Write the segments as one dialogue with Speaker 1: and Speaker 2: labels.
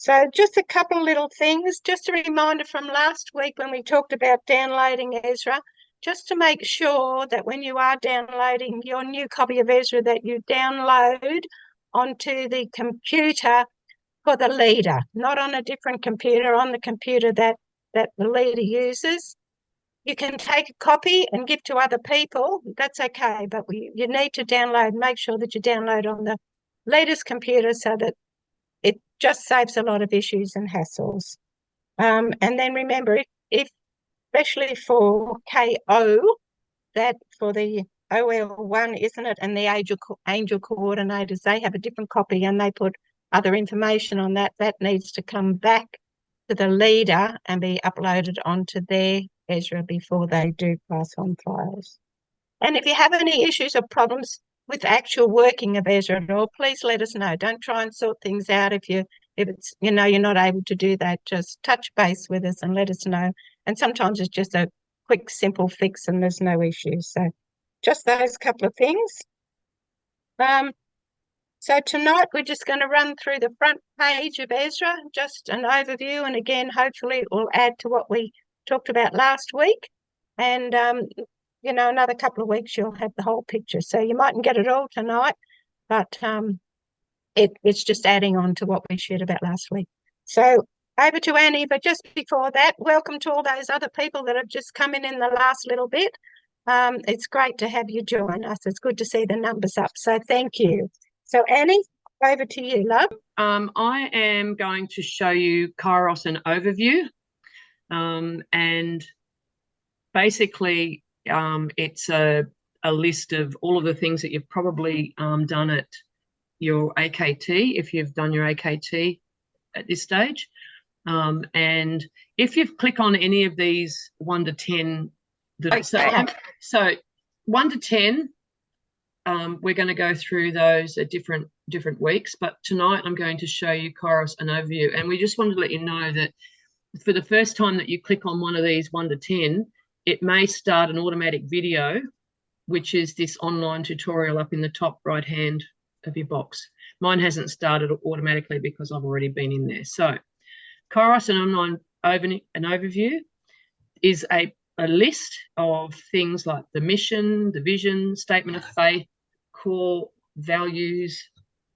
Speaker 1: So just a couple little things, just a reminder from last week when we talked about downloading Ezra, just to make sure that when you are downloading your new copy of Ezra, that you download onto the computer for the leader, not on a different computer, on the computer that the leader uses. You can take a copy and give to other people, that's okay, but you need to download, make sure that you download on the leader's computer so that it just saves a lot of issues and hassles. And then remember, if especially for KO, that for the OL1, isn't it, and the angel coordinators, they have a different copy and they put other information on that. That needs to come back to the leader and be uploaded onto their Ezra before they do pass on files. And if you have any issues or problems with the actual working of Ezra at all, please let us know. Don't try and sort things out if it's you're not able to do that. Just touch base with us and let us know. And sometimes it's just a quick, simple fix and there's no issues. So just those couple of things. So tonight we're just going to run through the front page of Ezra, just an overview, and again, hopefully it will add to what we talked about last week. And, another couple of weeks you'll have the whole picture. So you mightn't get it all tonight, but it's just adding on to what we shared about last week. So over to Annie, but just before that, welcome to all those other people that have just come in the last little bit. It's great to have you join us. It's good to see the numbers up. So thank you. So Annie, over to you, love.
Speaker 2: I am going to show you Kairos an overview. And basically it's a list of all of the things that you've probably done at your AKT, if you've done your AKT at this stage. And if you click on any of these 1 to 10, so 1 to 10, we're going to go through those at different weeks, but tonight I'm going to show you Kairos an overview. And we just wanted to let you know that for the first time that you click on one of these 1 to 10, it may start an automatic video, which is this online tutorial up in the top right hand of your box. Mine hasn't started automatically because I've already been in there. So Kairos an overview is a list of things like the mission, the vision, statement of faith, core values,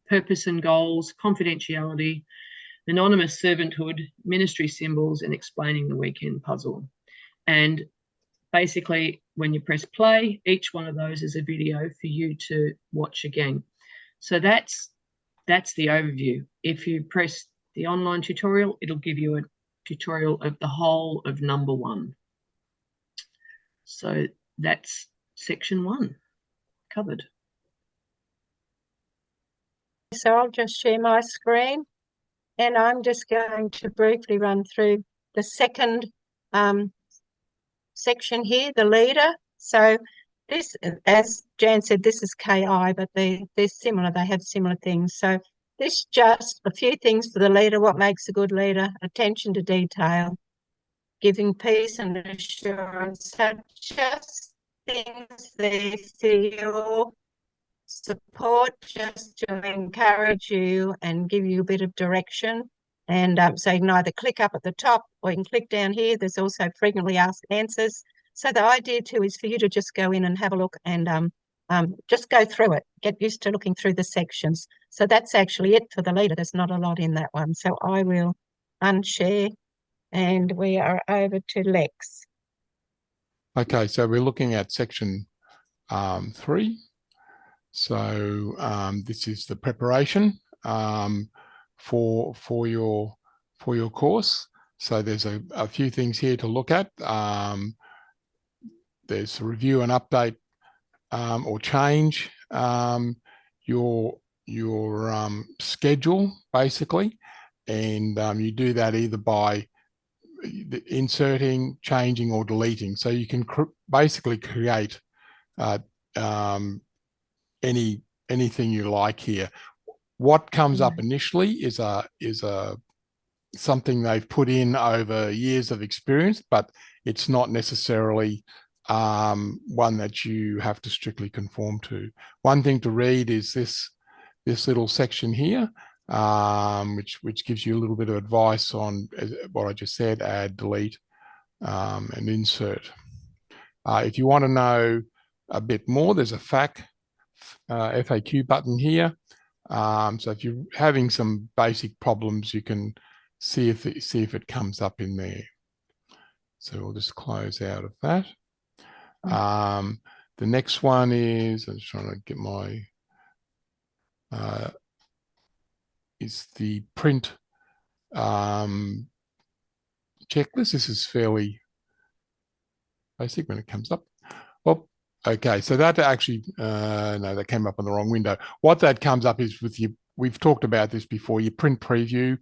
Speaker 2: purpose and goals, confidentiality, anonymous servanthood, ministry symbols, and explaining the weekend puzzle. And basically, when you press play, each one of those is a video for you to watch again. So that's the overview. If you press the online tutorial, it'll give you a tutorial of the whole of number 1. So that's section 1 covered.
Speaker 1: So I'll just share my screen and I'm just going to briefly run through the second section here, the leader. So this, as Jan said, this is KI, but they're similar. They have similar things. So this just a few things for the leader. What makes a good leader? Attention to detail, giving peace and assurance. So just things there for your support, just to encourage you and give you a bit of direction. And so you can either click up at the top or you can click down here. There's also frequently asked answers. So the idea too is for you to just go in and have a look and just go through it, get used to looking through the sections. So that's actually it for the leader. There's not a lot in that one. So I will unshare and we are over to Lex.
Speaker 3: Okay, so we're looking at section 3. So this is the preparation for your course. So there's a few things here to look at. There's a review and update or change your schedule basically, and you do that either by inserting, changing, or deleting. So you can basically create anything you like here. What comes up initially is something they've put in over years of experience, but it's not necessarily one that you have to strictly conform to. One thing to read is this little section here. which gives you a little bit of advice on what I just said: add, delete, and insert. If you want to know a bit more, there's a FAQ button here. So if you're having some basic problems, you can see if it comes up in there. So we'll just close out of that. The next one is, I'm just trying to get my, is the print checklist. This is fairly basic when it comes up. Well, okay, so that actually, no, that came up on the wrong window. What that comes up is with you, we've talked about this before, your print preview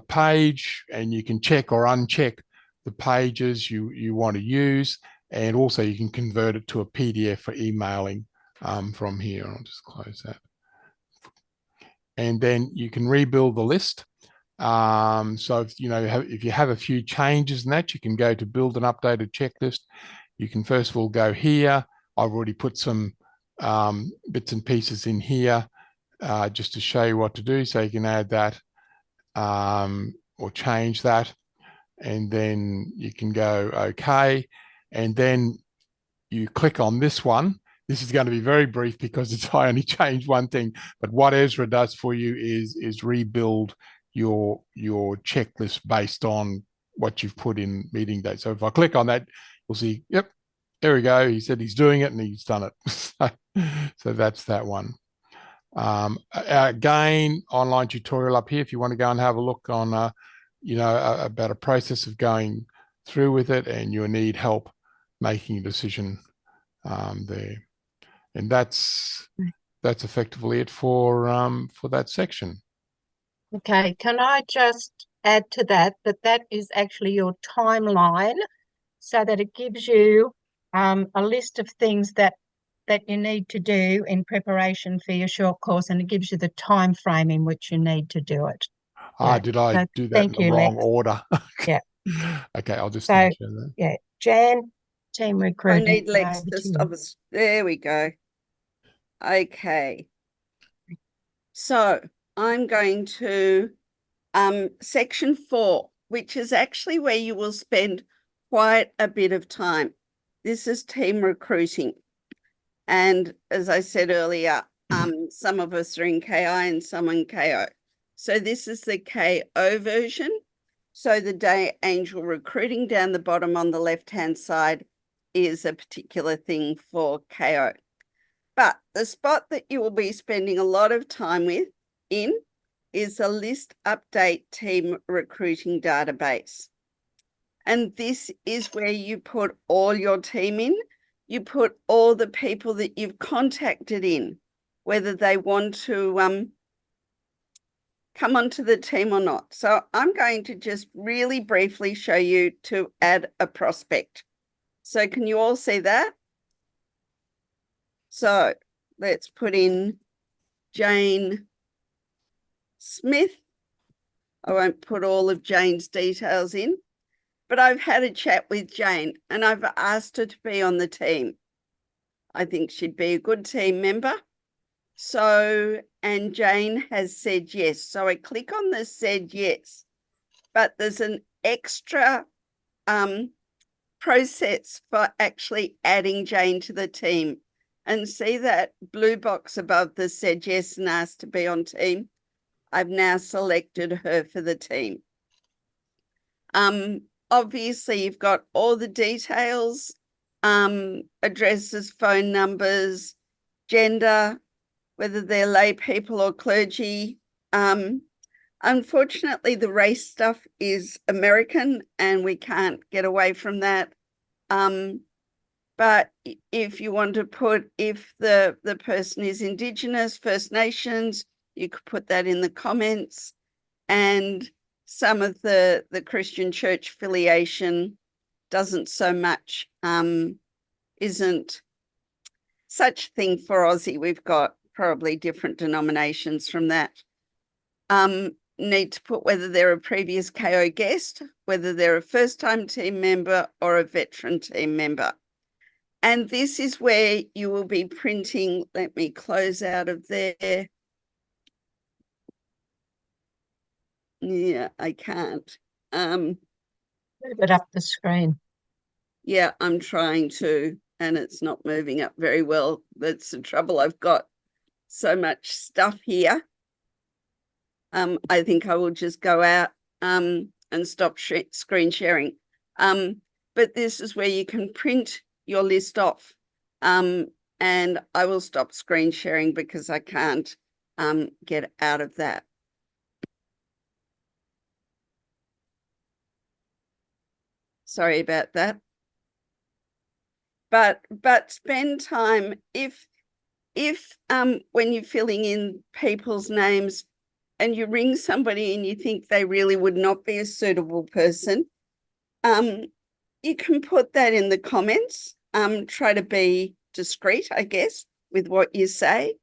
Speaker 3: page, and you can check or uncheck the pages you want to use, and also you can convert it to a PDF for emailing from here. I'll just close that. And then you can rebuild the list. So if you have a few changes in that, you can go to build an updated checklist. You can first of all go here. I've already put some bits and pieces in here just to show you what to do. So you can add that or change that, and then you can go OK, and then you click on this one. This is going to be very brief because I only changed one thing, but what Ezra does for you is rebuild your checklist based on what you've put in meeting date. So if I click on that, you'll see, yep, there we go. He said he's doing it and he's done it. So that's that one. Again, online tutorial up here if you want to go and have a look on, about a process of going through with it, and you need help making a decision there. And that's effectively it for that section.
Speaker 1: Okay, can I just add to that that is actually your timeline, so that it gives you a list of things that you need to do in preparation for your short course, and it gives you the time frame in which you need to do it.
Speaker 3: Yeah. Did I do that in the wrong order?
Speaker 1: Yeah.
Speaker 3: Okay, I'll just
Speaker 1: so
Speaker 3: that.
Speaker 1: Yeah, Jan, team recruiting.
Speaker 4: I need Lex to stop us. There we go. Okay. So I'm going to section 4, which is actually where you will spend quite a bit of time. This is team recruiting. And as I said earlier, some of us are in KI and some in KO. So this is the KO version. So the day angel recruiting down the bottom on the left-hand side is a particular thing for KO. But the spot that you will be spending a lot of time in is a list update team recruiting database. And this is where you put all your team in. You put all the people that you've contacted in, whether they want to come onto the team or not. So I'm going to just really briefly show you to add a prospect. So can you all see that? So let's put in Jane Smith. I won't put all of Jane's details in, but I've had a chat with Jane and I've asked her to be on the team. I think she'd be a good team member. So, and Jane has said yes. So I click on the said yes, but there's an extra process for actually adding Jane to the team. And see that blue box above the said yes and asked to be on team? I've now selected her for the team. Obviously, you've got all the details, addresses, phone numbers, gender, whether they're lay people or clergy. Unfortunately, the race stuff is American and we can't get away from that. But if you want to put, if the person is Indigenous, First Nations, you could put that in the comments. And some of the Christian church affiliation doesn't so much, isn't such thing for Aussie. We've got probably different denominations from that. Need to put whether they're a previous KO guest, whether they're a first-time team member or a veteran team member. And this is where you will be printing. Let me close out of there. Yeah, I can't.
Speaker 1: Move it up the screen.
Speaker 4: Yeah, I'm trying to, and it's not moving up very well. That's the trouble. I've got so much stuff here. I think I will just go out and stop screen sharing. But this is where you can print your list off. And I will stop screen sharing because I can't get out of that. Sorry about that. But spend time if when you're filling in people's names and you ring somebody and you think they really would not be a suitable person, you can put that in the comments. Try to be discreet, I guess, with what you say.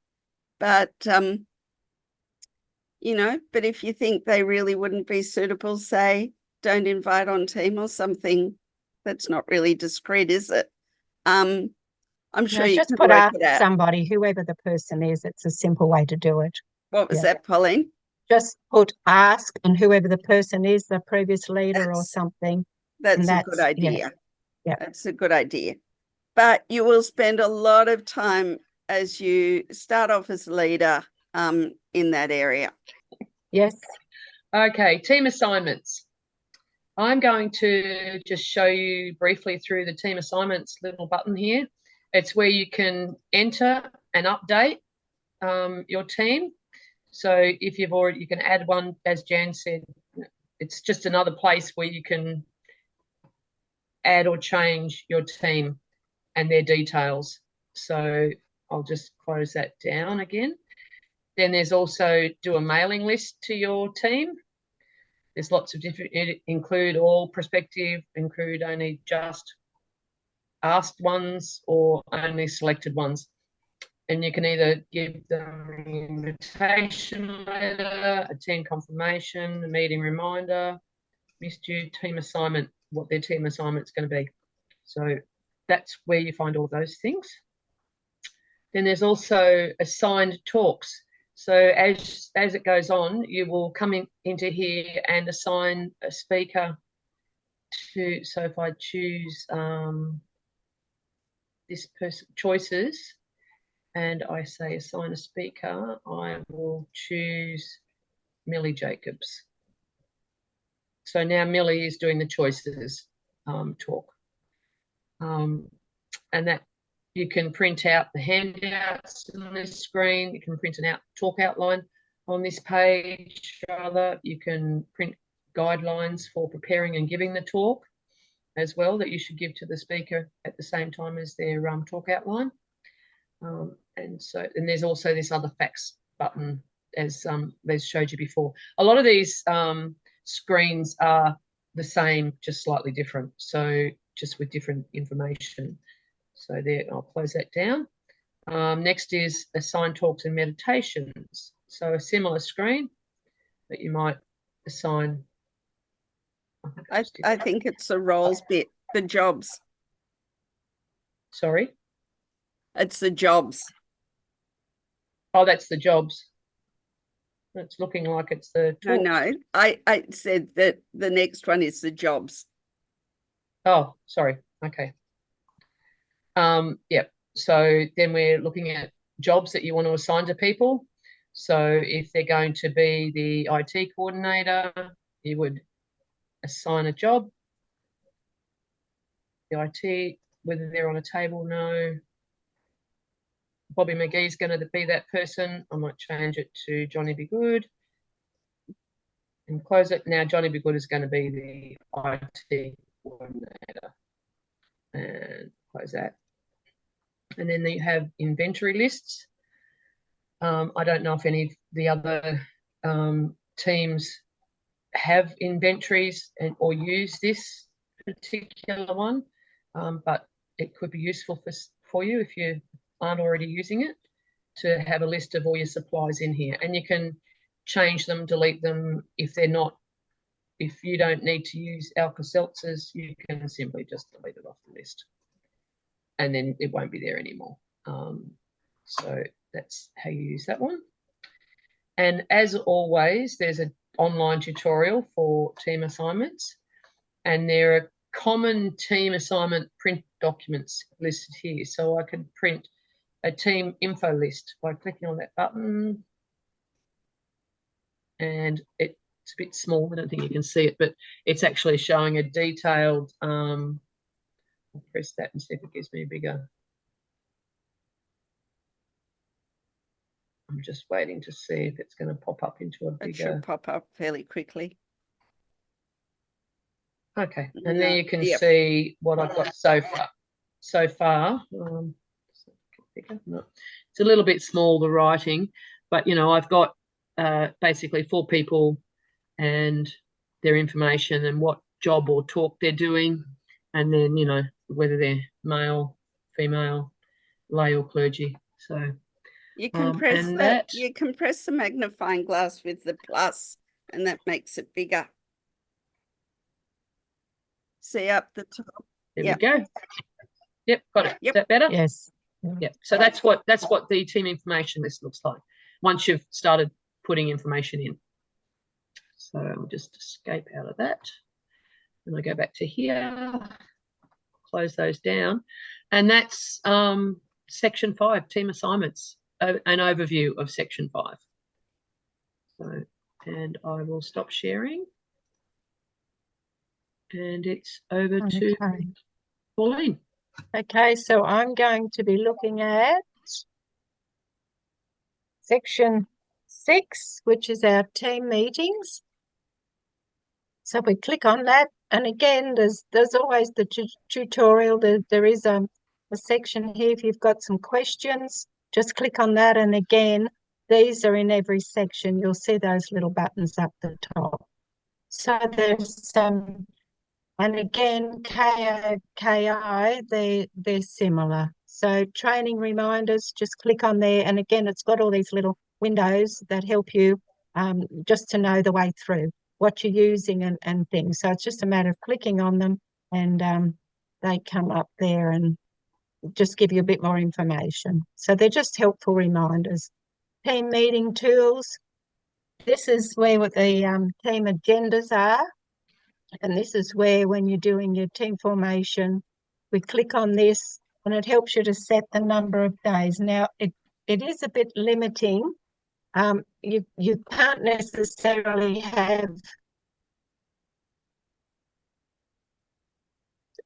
Speaker 4: But you know, but if you think they really wouldn't be suitable, say don't invite on team or something. That's not really discreet, is it? I'm sure you
Speaker 1: Just
Speaker 4: can
Speaker 1: put
Speaker 4: work
Speaker 1: ask
Speaker 4: it out.
Speaker 1: somebody, whoever the person is. It's a simple way to do it.
Speaker 4: What was
Speaker 1: Yeah.
Speaker 4: that, Pauline?
Speaker 1: Just put ask, and whoever the person is, the previous leader or
Speaker 4: That's-
Speaker 1: something.
Speaker 4: That's a
Speaker 1: that's-
Speaker 4: good
Speaker 1: yeah.
Speaker 4: idea.
Speaker 1: Yeah.
Speaker 4: That's a good idea. But you will spend a lot of time as you start off as leader in that area.
Speaker 1: Yes.
Speaker 2: Okay, team assignments. I'm going to just show you briefly through the team assignments little button here. It's where you can enter and update your team. So if you've already, you can add one, as Jan said. It's just another place where you can add or change your team and their details. So I'll just close that down again. Then there's also do a mailing list to your team. There's lots of different, include all, prospective, include only just asked ones or only selected ones. And you can either give them an invitation letter, a team confirmation, a meeting reminder, missed you, team assignment, what their team assignment's going to be. So that's where you find all those things. Then there's also assigned talks. So as it goes on, you will come into here and assign a speaker to, so if I choose this person choices and I say assign a speaker, I will choose Millie Jacobs. So now Millie is doing the choices talk. And that you can print out the handouts on this screen. You can print an talk outline on this page. Rather, you can print guidelines for preparing and giving the talk as well that you should give to the speaker at the same time as their talk outline. And there's also this other facts button, as Les showed you before. A lot of these screens are the same, just slightly different. So just with different information. So there, I'll close that down. Next is assign talks and meditations. So a similar screen that you might assign.
Speaker 4: I think it's the roles bit, the jobs.
Speaker 2: Sorry?
Speaker 4: It's the jobs.
Speaker 2: Oh, that's the jobs. It's looking like it's the talks.
Speaker 4: No, I said that the next one is the jobs.
Speaker 2: Oh, sorry. Okay. Yep. So then we're looking at jobs that you want to assign to people. So if they're going to be the IT coordinator, you would assign a job. The IT, whether they're on a table, no. Bobby McGee's going to be that person. I might change it to Johnny Be Good and close it. Now Johnny Be Good is going to be the IT coordinator and close that. And then you have inventory lists. I don't know if any of the other teams have inventories or use this particular one, but it could be useful for you if you aren't already using it, to have a list of all your supplies in here. And you can change them, delete them if they're not, if you don't need to use Alka-Seltzers, you can simply just delete it off the list. And then it won't be there anymore. So that's how you use that one. And as always, there's a online tutorial for team assignments, and there are common team assignment print documents listed here. So I could print a team info list by clicking on that button, and it's a bit small. I don't think you can see it, but it's actually showing a detailed, I'll press that and see if it gives me a bigger. I'm just waiting to see if it's going to pop up into a bigger.
Speaker 4: It should pop up fairly quickly.
Speaker 2: Okay, and there you can
Speaker 4: Yep.
Speaker 2: see what I've got so far. No, it's a little bit small, the writing, but you know, I've got basically 4 people and their information and what job or talk they're doing, and then, you know, whether they're male, female, lay or clergy. So
Speaker 4: You can press
Speaker 2: and
Speaker 4: that.
Speaker 2: that-
Speaker 4: You can press the magnifying glass with the plus, and that makes it bigger. See up the top.
Speaker 2: there
Speaker 4: Yep.
Speaker 2: we go. Yep, got it.
Speaker 4: Yep.
Speaker 2: Is that better?
Speaker 1: Yes.
Speaker 2: Yep. So that's what the team information list looks like once you've started putting information in. So I'll just escape out of that. And I go back to here, close those down. And that's section 5, team assignments, an overview of section 5. So, and I will stop sharing. And it's over to
Speaker 1: Okay.
Speaker 2: Pauline.
Speaker 1: Okay, so I'm going to be looking at section 6, which is our team meetings. So we click on that, and again, there's always the tutorial. There is a section here if you've got some questions. Just click on that, and again, these are in every section. You'll see those little buttons up the top. So there's some. And again, KI, they're similar. So training reminders, just click on there. And again, it's got all these little windows that help you just to know the way through what you're using and things. So it's just a matter of clicking on them, and they come up there and just give you a bit more information. So they're just helpful reminders. Team meeting tools. This is where what the team agendas are. And this is where, when you're doing your team formation, we click on this and it helps you to set the number of days. Now, it is a bit limiting. You can't necessarily have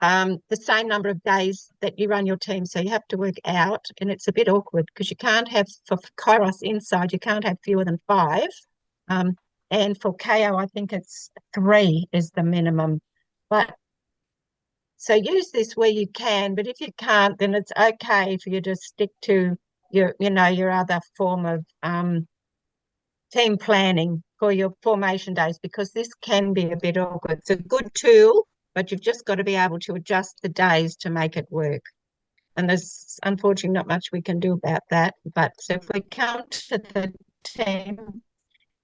Speaker 1: the same number of days that you run your team. So you have to work out, and it's a bit awkward because you can't have, for Kairos inside, you can't have fewer than 5. And for KO, I think it's 3 is the minimum. But so use this where you can, but if you can't, then it's okay for you to stick to your other form of team planning for your formation days, because this can be a bit awkward. It's a good tool, but you've just got to be able to adjust the days to make it work. And there's unfortunately not much we can do about that. But so if we come to the team,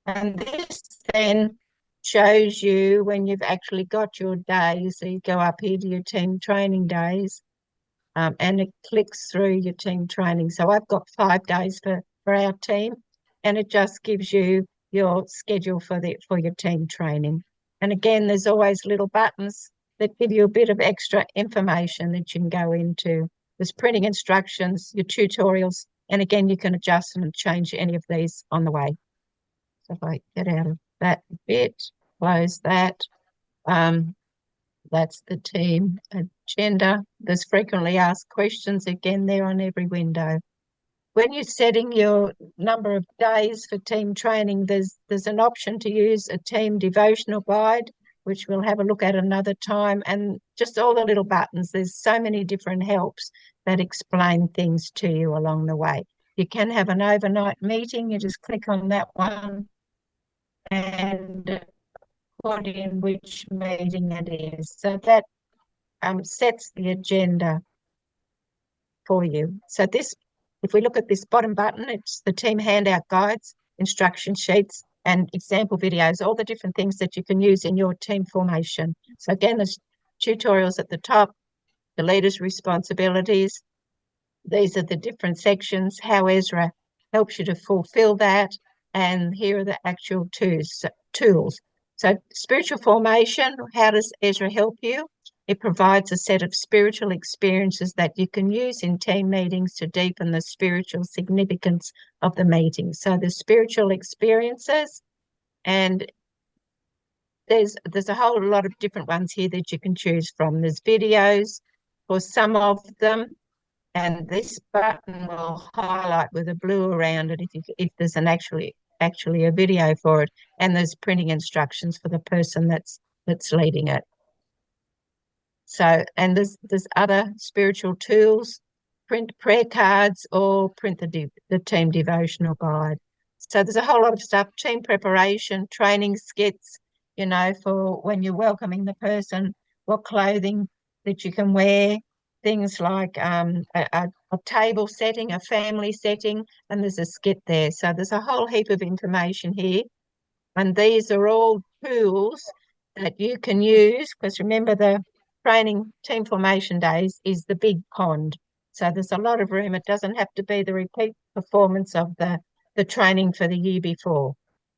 Speaker 1: and this then shows you when you've actually got your days. So you go up here to your team training days, and it clicks through your team training. So I've got 5 days for our team, and it just gives you your schedule for your team training. And again, there's always little buttons that give you a bit of extra information that you can go into. There's printing instructions, your tutorials, and again, you can adjust them and change any of these on the way. So if I get out of that bit, close that. That's the team agenda. There's frequently asked questions, again, there on every window. When you're setting your number of days for team training, there's an option to use a team devotional guide, which we'll have a look at another time, and just all the little buttons. There's so many different helps that explain things to you along the way. You can have an overnight meeting. You just click on that one and put in which meeting it is. So that sets the agenda for you. So this, if we look at this bottom button, it's the team handout guides, instruction sheets, and example videos, all the different things that you can use in your team formation. So again, there's tutorials at the top, the leader's responsibilities. These are the different sections, how Ezra helps you to fulfill that. And here are the actual tools. So spiritual formation, how does Ezra help you? It provides a set of spiritual experiences that you can use in team meetings to deepen the spiritual significance of the meeting. So the spiritual experiences, and there's a whole lot of different ones here that you can choose from. There's videos for some of them, and this button will highlight with a blue around it if there's an actually a video for it, and there's printing instructions for the person that's leading it. So, and there's other spiritual tools, print prayer cards or print the team devotional guide. So there's a whole lot of stuff, team preparation, training skits, you know, for when you're welcoming the person, what clothing that you can wear, things like a table setting, a family setting, and there's a skit there. So there's a whole heap of information here. And these are all tools that you can use, because remember, the training team formation days is the big pond. So there's a lot of room. It doesn't have to be the repeat performance of the training for the year before,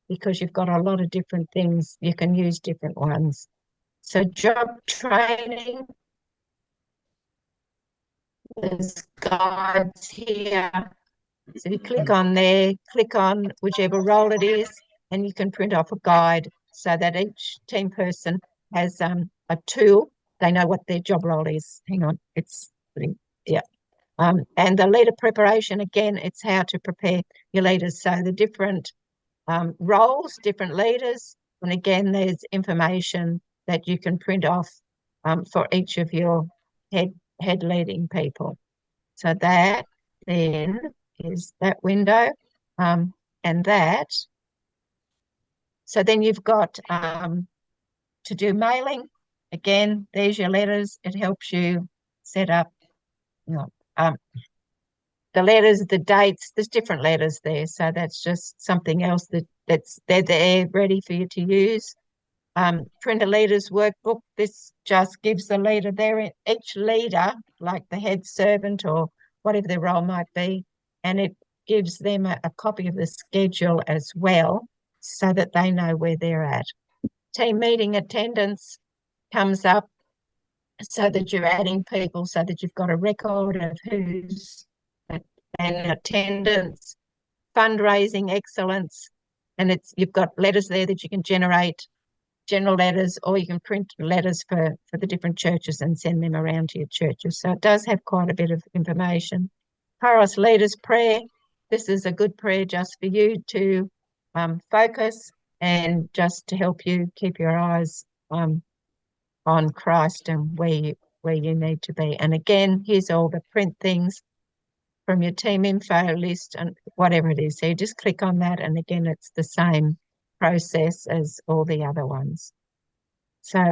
Speaker 1: because you've got a lot of different things. You can use different ones. So job training, there's guides here. So you click on there, click on whichever role it is, and you can print off a guide so that each team person has a tool. They know what their job role is. Hang on, yeah. And the leader preparation, again, it's how to prepare your leaders. So the different roles, different leaders, and again, there's information that you can print off for each of your head leading people. So that then is that window, and that. So then you've got to do mailing. Again, there's your letters. It helps you set up, you know, the letters, the dates. There's different letters there, so that's just something else they're there ready for you to use. Print a leader's workbook. This just gives the leader each leader, like the head servant or whatever their role might be, and it gives them a copy of the schedule as well, so that they know where they're at. Team meeting attendance comes up so that you're adding people, so that you've got a record of who's in attendance. Fundraising excellence, and you've got letters there that you can generate, general letters, or you can print letters for the different churches and send them around to your churches. So it does have quite a bit of information. Kairos Leaders Prayer. This is a good prayer just for you to focus and just to help you keep your eyes on Christ and where you need to be. And again, here's all the print things from your team info list and whatever it is. So you just click on that, and again, it's the same process as all the other ones. So,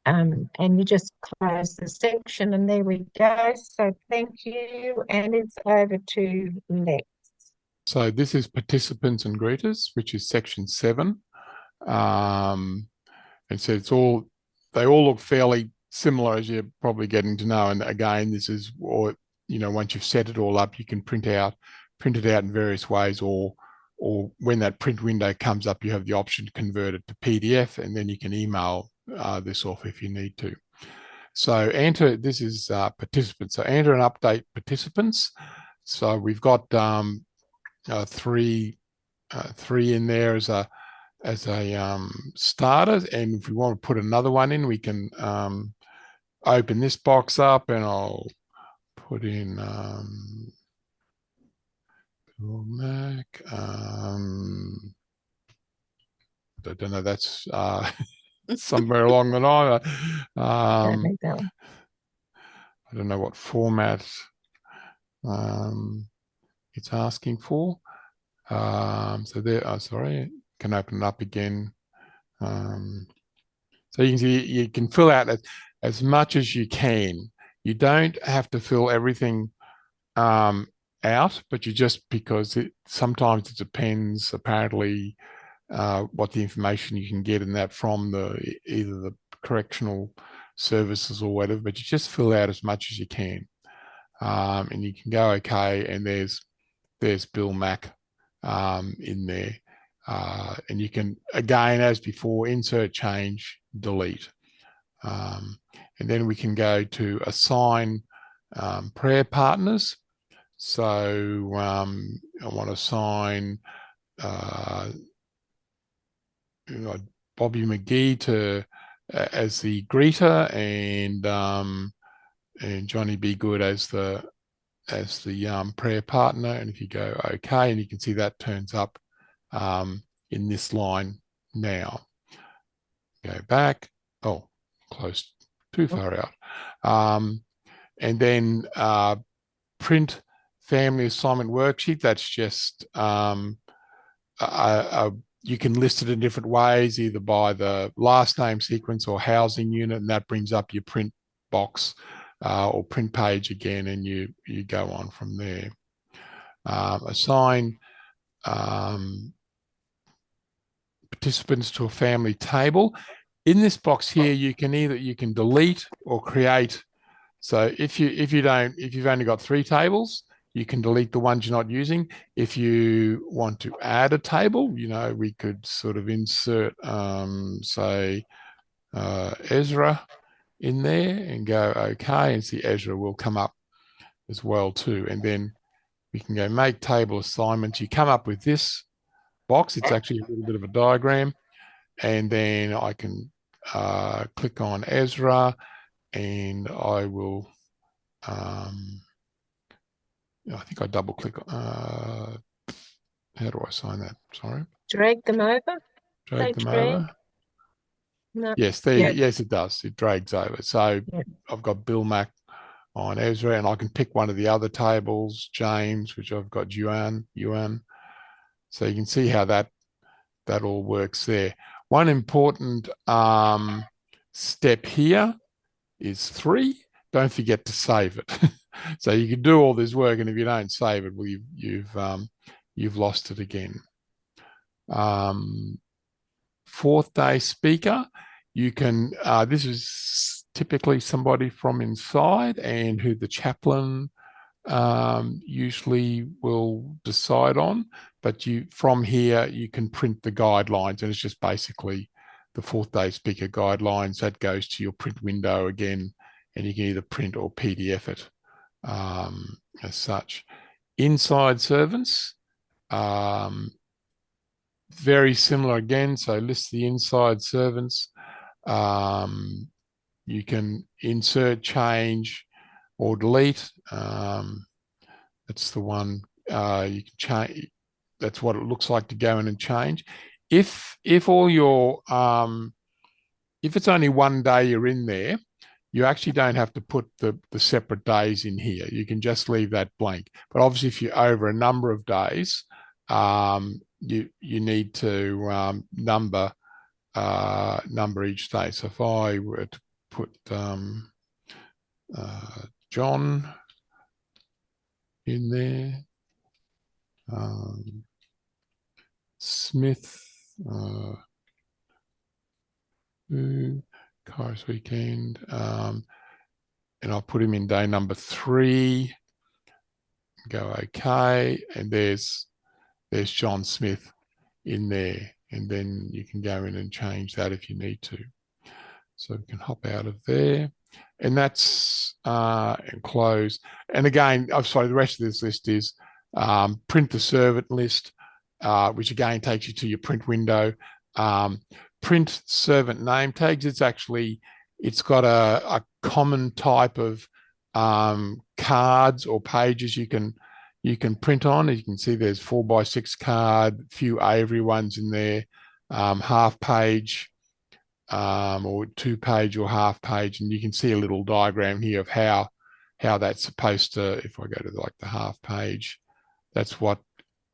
Speaker 1: and you just close the section, and there we go. So thank you, and it's over to Lex.
Speaker 3: So this is participants and greeters, which is section 7. And so they all look fairly similar, as you're probably getting to know. And again, this is, or you know, once you've set it all up, you can print it out in various ways, or when that print window comes up, you have the option to convert it to PDF, and then you can email this off if you need to. So enter, this is participants. So enter and update participants. So we've got three in there as a starter, and if we want to put another one in, we can open this box up, and I'll put in Google Mac. I don't know, that's somewhere along the line. I don't know what format it's asking for. So there, sorry, can open it up again. So you can see you can fill out as much as you can. You don't have to fill everything out, but you just, because sometimes it depends apparently what the information you can get in that from either the correctional services or whatever, but you just fill out as much as you can, and you can go okay, and there's Bill Mack in there. And you can, again, as before, insert, change, delete. And then we can go to assign prayer partners. So I want to assign Bobby McGee to as the greeter, and Johnny Be Good as the prayer partner. And if you go OK, and you can see that turns up in this line now. Go back. Oh, close, too far out. And then print family assignment worksheet. That's just you can list it in different ways, either by the last name sequence or housing unit, and that brings up your print box or print page again, and you go on from there. Assign participants to a family table. In this box here, you can delete or create. So if you've only got 3 tables, you can delete the ones you're not using. If you want to add a table, we could sort of insert, say, Ezra in there and go OK, and see Ezra will come up as well too. And then we can go make table assignments. You come up with this box. It's actually a little bit of a diagram. And then I can click on Ezra, and I will I think I double click. How do I sign that? Sorry.
Speaker 1: Drag them over.
Speaker 3: Drag them
Speaker 1: drag?
Speaker 3: over.
Speaker 1: No.
Speaker 3: Yes, yes, it does. It drags over. So I've got Bill Mac on Ezra, and I can pick one of the other tables, James, which I've got Yuan. So you can see how that all works there. One important step here is 3. Don't forget to save it. So you can do all this work, and if you don't save it, well, you've lost it again. 4th day speaker. You can. This is typically somebody from inside, and who the chaplain usually will decide on. But from here you can print the guidelines, and it's just basically the 4th day speaker guidelines that goes to your print window again, and you can either print or PDF it as such. Inside servants, very similar again. So list the inside servants. You can insert, change, or delete. That's the one you can change. That's what it looks like to go in and change. If all your if it's only one day you're in there, you actually don't have to put the separate days in here. You can just leave that blank. But obviously, if you're over a number of days, you need to number each day. So if I were to put John in there, Smith, Kairos weekend, and I'll put him in day number 3. Go OK, and there's John Smith in there, and then you can go in and change that if you need to. So we can hop out of there, and that's and close. And again, I'm sorry, the rest of this list is print the servant list, which again takes you to your print window. Print servant name tags. It's got a common type of cards or pages you can print on. As you can see, there's 4x6 card, a few Avery ones in there, half page or 2-page or half page, and you can see a little diagram here of how that's supposed to. If I go to like the half page, that's what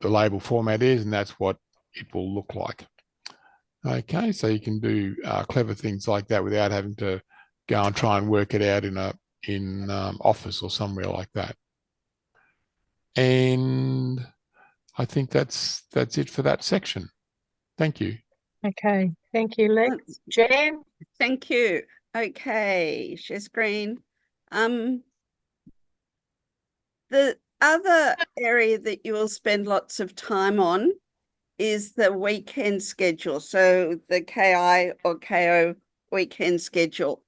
Speaker 3: the label format is, and that's what it will look like. Okay, so you can do clever things like that without having to go and try and work it out in Office or somewhere like that. And I think that's it for that section. Thank you.
Speaker 1: Okay, thank you, Lex. Jan?
Speaker 4: Thank you. Okay, share screen. The other area that you will spend lots of time on is the weekend schedule. So the KI or KO weekend schedule.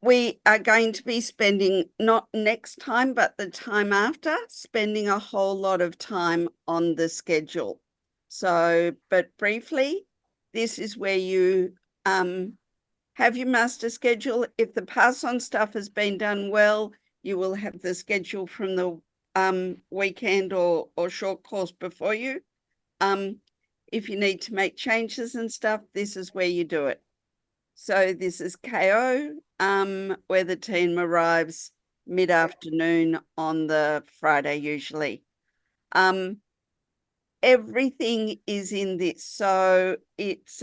Speaker 4: We are going to be spending, not next time, but the time after, spending a whole lot of time on the schedule. So, but briefly, this is where you have your master schedule. If the pass on stuff has been done well, you will have the schedule from the weekend or short course before you. If you need to make changes and stuff, this is where you do it. So this is KO, where the team arrives mid-afternoon on the Friday usually. Everything is in this, so it's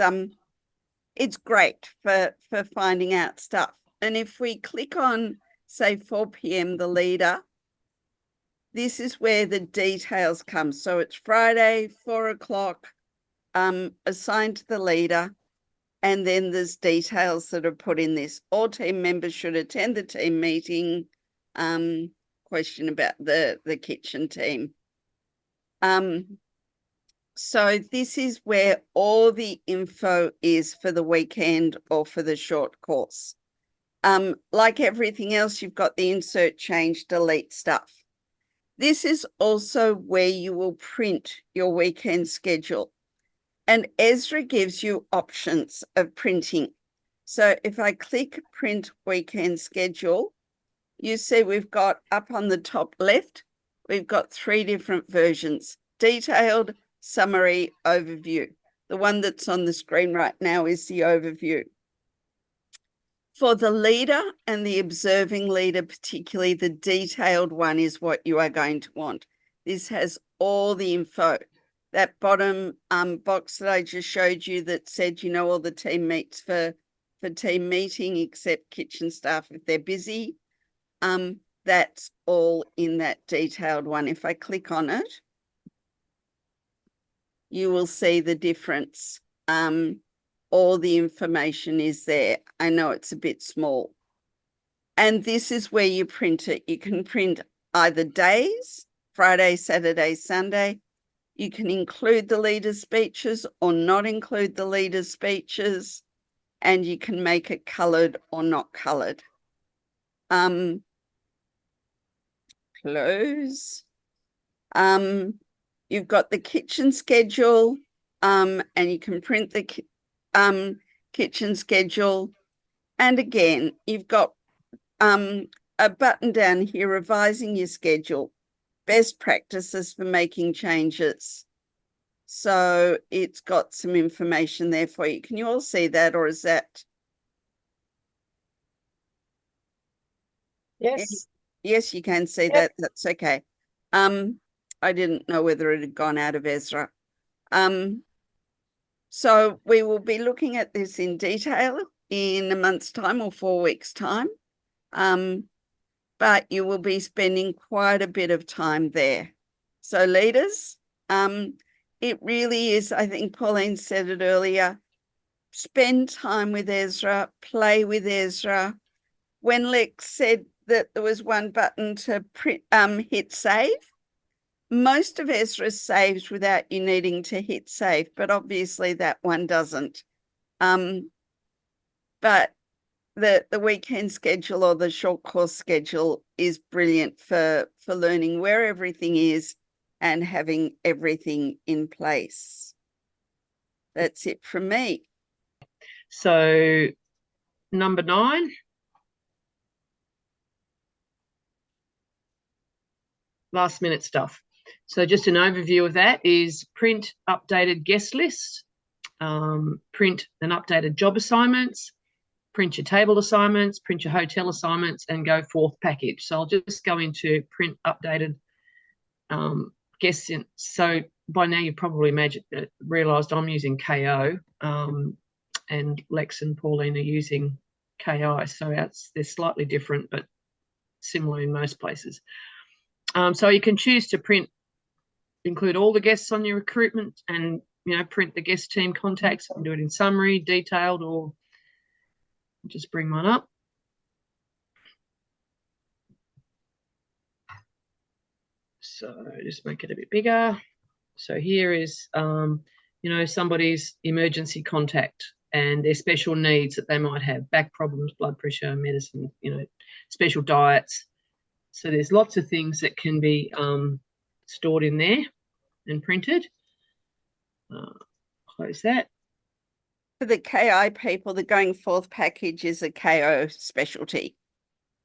Speaker 4: great for finding out stuff. And if we click on, say, 4 p.m. the leader, this is where the details come. So it's Friday, 4 o'clock, assigned to the leader. And then there's details that are put in this. All team members should attend the team meeting. Question about the kitchen team. So this is where all the info is for the weekend or for the short course. Like everything else, you've got the insert, change, delete stuff. This is also where you will print your weekend schedule. And Ezra gives you options of printing. So if I click print weekend schedule, you see we've got up on the top left, we've got 3 different versions: detailed, summary, overview. The one that's on the screen right now is the overview. For the leader and the observing leader, particularly, the detailed one is what you are going to want. This has all the info. That bottom box that I just showed you that said, you know, all the team meets for team meeting except kitchen staff if they're busy. That's all in that detailed one. If I click on it, you will see the difference. All the information is there. I know it's a bit small. And this is where you print it. You can print either days, Friday, Saturday, Sunday. You can include the leader's speeches or not include the leader's speeches, and you can make it colored or not colored. Close. You've got the kitchen schedule, and you can print the kitchen schedule. And again, you've got a button down here, revising your schedule, best practices for making changes. So it's got some information there for you. Can you all see that, or is that?
Speaker 1: Yes.
Speaker 4: Yes, you can see that. That's okay. I didn't know whether it had gone out of Ezra. So we will be looking at this in detail in a month's time or 4 weeks' time. But you will be spending quite a bit of time there. So leaders, it really is, I think Pauline said it earlier, spend time with Ezra, play with Ezra. When Lex said that there was one button to print, hit save, most of Ezra's saves without you needing to hit save, but obviously that one doesn't. But the weekend schedule or the short course schedule is brilliant for learning where everything is and having everything in place. That's it from me.
Speaker 2: So number 9. Last minute stuff. So just an overview of that is print updated guest lists, print an updated job assignments, print your table assignments, print your hotel assignments, and go forth package. So I'll just go into print updated guests. So by now you probably realised I'm using KO, and Lex and Pauline are using KI. So they're slightly different, but similar in most places. So you can choose to include all the guests on your recruitment, and print the guest team contacts. You can do it in summary, detailed, or just bring one up. So just make it a bit bigger. So here is, you know, somebody's emergency contact and their special needs that they might have, back problems, blood pressure, medicine, you know, special diets. So there's lots of things that can be stored in there and printed. Close that.
Speaker 4: For the KI people, the going forth package is a KO specialty.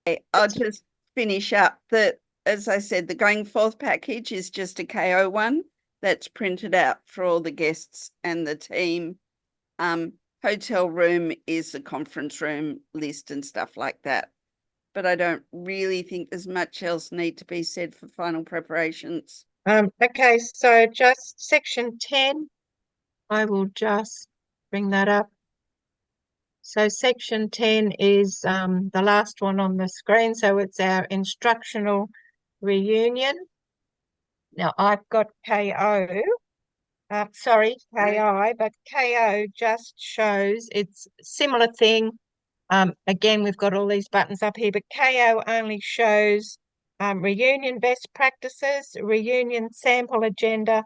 Speaker 4: Okay, I'll just finish up that, as I said, the going forth package is just a KO one that's printed out for all the guests and the team. Hotel room is the conference room list and stuff like that. But I don't really think there's much else need to be said for final preparations.
Speaker 1: Okay, so just section 10, I will just bring that up. So section 10 is the last one on the screen. So it's our instructional reunion. Now I've got KI, but KO just shows it's similar thing. Again, we've got all these buttons up here, but KO only shows reunion best practices, reunion sample agenda,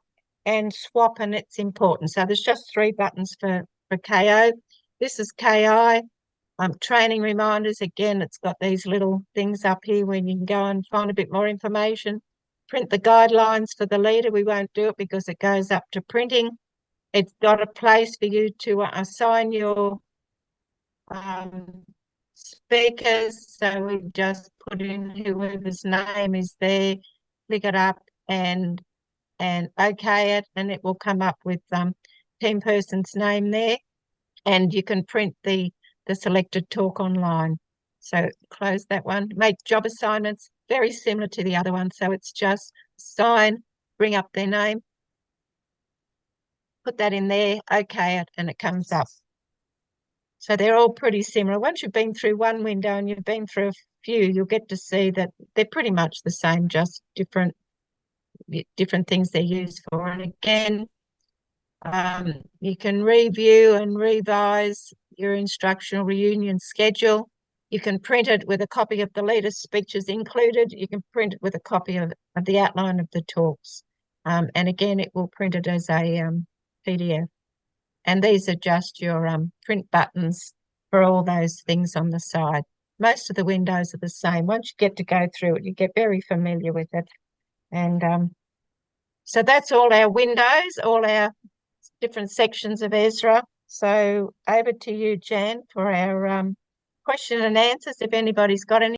Speaker 1: and swap and its importance. So there's just 3 buttons for KO. This is KI. Training reminders. Again, it's got these little things up here where you can go and find a bit more information. Print the guidelines for the leader. We won't do it because it goes up to printing. It's got a place for you to assign your speakers. So we just put in whoever's name is there, click it up and okay it, and it will come up with team person's name there, and you can print the selected talk online. So close that one. Make job assignments, very similar to the other one. So it's just sign, bring up their name, put that in there, okay it, and it comes up. So they're all pretty similar. Once you've been through one window and you've been through a few, you'll get to see that they're pretty much the same, just different things they're used for. And again, you can review and revise your instructional reunion schedule. You can print it with a copy of the leader's speeches included. You can print it with a copy of the outline of the talks. And again, it will print it as a PDF. And these are just your print buttons for all those things on the side. Most of the windows are the same. Once you get to go through it, you get very familiar with it. And so that's all our windows, all our different sections of Ezra. So over to you, Jan, for our question and answers, if anybody's got any.